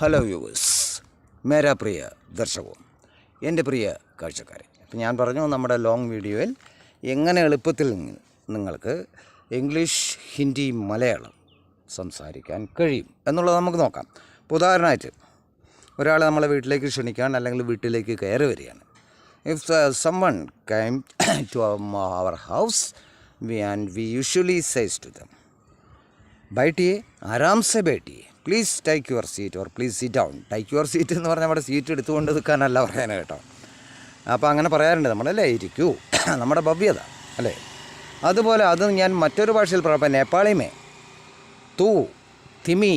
Hello viewers, മേരാ പ്രിയ ദർശകവും എൻ്റെ പ്രിയ കാഴ്ചക്കാരെ. അപ്പം ഞാൻ പറഞ്ഞു നമ്മുടെ ലോങ് വീഡിയോയിൽ എങ്ങനെ എളുപ്പത്തിൽ നിങ്ങൾക്ക് ഇംഗ്ലീഷ്, ഹിന്ദി, മലയാളം സംസാരിക്കാൻ കഴിയും എന്നുള്ളത് നമുക്ക് നോക്കാം. ഇപ്പോൾ ഉദാഹരണമായിട്ട് ഒരാൾ നമ്മളെ വീട്ടിലേക്ക് ക്ഷണിക്കാൻ അല്ലെങ്കിൽ വീട്ടിലേക്ക് കയറി വരികയാണ്. If someone came to our house and we usually says to them, बैठिए आराम से बैठिए, please take your seat or please sit down. Take your seat എന്ന് പറഞ്ഞാൽ നമ്മുടെ സീറ്റ് എടുത്തുകൊണ്ട് നിൽക്കാനല്ല പറയാൻ കേട്ടോ. അപ്പോൾ അങ്ങനെ പറയാറുണ്ട് നമ്മളല്ലേ, ഇരിക്കൂ, നമ്മുടെ ഭവ്യത അല്ലേ. അതുപോലെ അത് ഞാൻ മറ്റൊരു ഭാഷയിൽ പറയാം, നേപ്പാളിമേ തൂ തിമി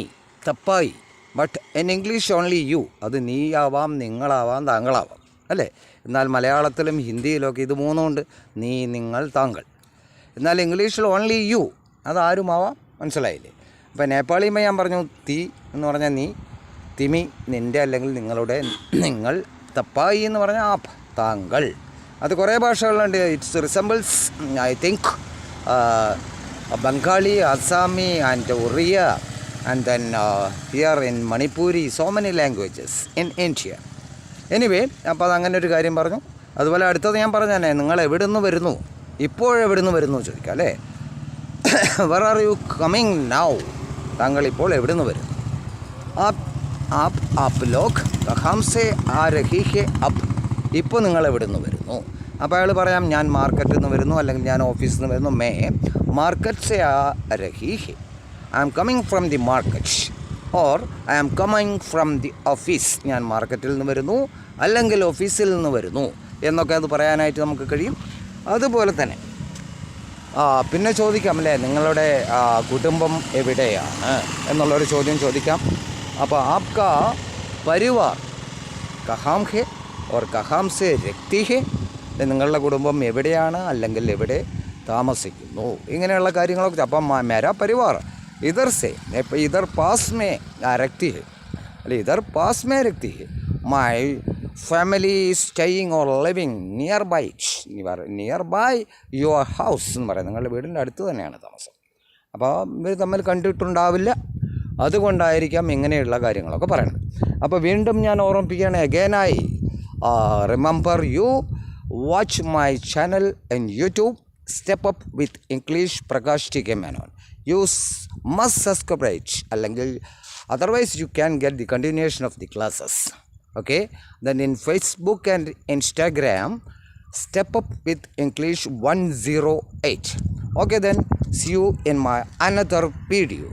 തപ്പായി, but in English only you. അത് നീ ആവാം, നിങ്ങളാവാം, താങ്കളാവാം അല്ലേ. എന്നാൽ മലയാളത്തിലും ഹിന്ദിയിലൊക്കെ ഇത് മൂന്നുമുണ്ട്, നീ, നിങ്ങൾ, താങ്കൾ. എന്നാൽ ഇംഗ്ലീഷിൽ ഓൺലി യു, അതാരുമാവാം. മനസ്സിലായില്ലേ? അപ്പോൾ നേപ്പാളിമേ ഞാൻ പറഞ്ഞു തീ എന്ന് പറഞ്ഞാൽ നീ, തിമി നിൻ്റെ അല്ലെങ്കിൽ നിങ്ങളുടെ, നിങ്ങൾ, തപ്പായി എന്ന് പറഞ്ഞാൽ ആപ്പ് താങ്കൾ. അത് കുറേ ഭാഷകളുണ്ട്. It's resembles I think Bengali, Asami and Oriya and then here in Manipuri, so many languages in India. Anyway, അപ്പോൾ അതങ്ങനെ ഒരു കാര്യം പറഞ്ഞു. അതുപോലെ അടുത്തത് ഞാൻ പറഞ്ഞു തന്നെ, നിങ്ങൾ എവിടെ നിന്ന് വരുന്നു, ഇപ്പോഴെവിടെ നിന്ന് വരുന്നു ചോദിക്കാം അല്ലേ. Where are you coming now, താങ്കൾ ഇപ്പോൾ എവിടെ നിന്ന് വരുന്നു. ആപ്പ് ലോക് കഹാം സേ ആ രഹി ഹെ അപ്പ്, ഇപ്പോൾ നിങ്ങൾ എവിടെ നിന്ന് വരുന്നു. അപ്പോൾ അയാൾ പറയാം ഞാൻ മാർക്കറ്റിൽ നിന്ന് വരുന്നു, അല്ലെങ്കിൽ ഞാൻ ഓഫീസിൽ നിന്ന് വരുന്നു. മേ മാർക്കറ്റ് സേ ആ രഹി ഹെ, I am coming from the market, or I am coming from the office. ഞാൻ മാർക്കറ്റിൽ നിന്ന് വരുന്നു അല്ലെങ്കിൽ ഓഫീസിൽ നിന്ന് വരുന്നു എന്നൊക്കെ അത് പറയാനായിട്ട് നമുക്ക് കഴിയും. അതുപോലെ തന്നെ പിന്നെ ചോദിക്കാം അല്ലേ, നിങ്ങളുടെ കുടുംബം എവിടെയാണ് എന്നുള്ളൊരു ചോദ്യം ചോദിക്കാം. അപ്പോൾ ആപ്കാ പരിവാർ കഹാം ഹെ ഓർ കഹാം സേ രക്തി ഹെ, നിങ്ങളുടെ കുടുംബം എവിടെയാണ് അല്ലെങ്കിൽ എവിടെ താമസിക്കുന്നു, ഇങ്ങനെയുള്ള കാര്യങ്ങളൊക്കെ. അപ്പം മേരാ പരിവാർ ഇധർ സേ, ഇധർ പാസ് മേ രക്തി ഹെ, അല്ലെ ഇധർ പാസ് മേ രക്തി ഹെ. My family staying or living near by your house എന്ന് പറയാം, നിങ്ങളുടെ വീടിൻ്റെ അടുത്ത് തന്നെയാണ് താമസം. അപ്പോൾ ഇവർ തമ്മിൽ കണ്ടിട്ടുണ്ടാവില്ല, അതുകൊണ്ടായിരിക്കാം ഇങ്ങനെയുള്ള കാര്യങ്ങളൊക്കെ പറയുന്നത്. അപ്പോൾ വീണ്ടും ഞാൻ ഓർമ്മിപ്പിക്കുകയാണ്, അഗൈനായി remember you watch my channel in YouTube, step up with English Prakash T K Menon. You must subscribe, അല്ലെങ്കിൽ otherwise you can get the continuation of the classes. Okay, then in Facebook and Instagram, step up with English 108. Okay, then see you in my another video.